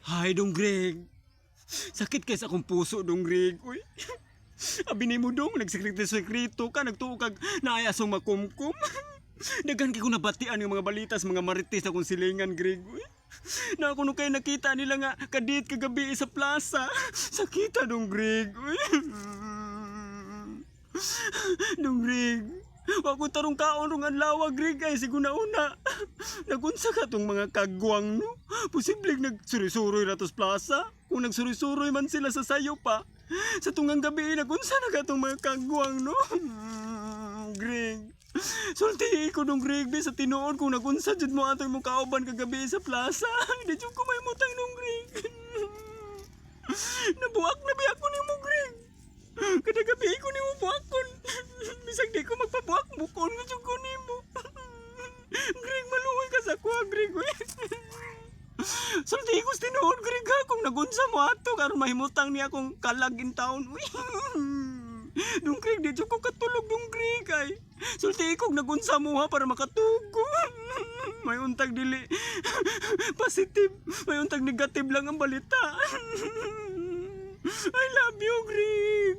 Hay, Dong Greg. Sakit kay sa akong puso, Dong Greg. Uy. Abi ni mo, Dong. Nagsekreto-sekreto ka. Nagtuo kag naayasong makumkum. Dagan kay ko nabatian yung mga balita sa mga marites na kong silingan, Greg. Uy. Na ako nung kayo nakita nila nga kadit kagabi sa plaza. Sakita, Dong Greg. Uy. Dong Greg. Wako tarong kaon rong adlaw, Greg, ay siguna-una. Nagunsa ka tong mga kagwang, no? Posibleng nagsuri-suroy ratos plaza. Kung nagsuri-suroy man sila sa sayo pa. Sa tungang gabi, nagunsa na ka tong mga kagwang, no? Greg. Sulti ko nung Greg, sa tinuod kung nagunsa dyan mo atong mong kauban kagabi sa plaza. Hindi dyan ko may mutang nung Greg. Nabuak na biyak ko ni mo, Greg. Kada gabi ko ni mo buakon. Bisag di ko magpabuak, bukon ko dyan ko ni mo. Greg, maluhoy ka sa kuha, Greg. Sulti ko tinuod, Greg, ha? Kung nagunsa mo ato, karon mahimutang niya akong kalagin taon. Dong Greg, di dyan ko katulog, Dong Greg, ay. Sulti ko nagunsa mo ha para makatugo. May untag dili positive, may untag negative lang ang balita. I love you, Greg.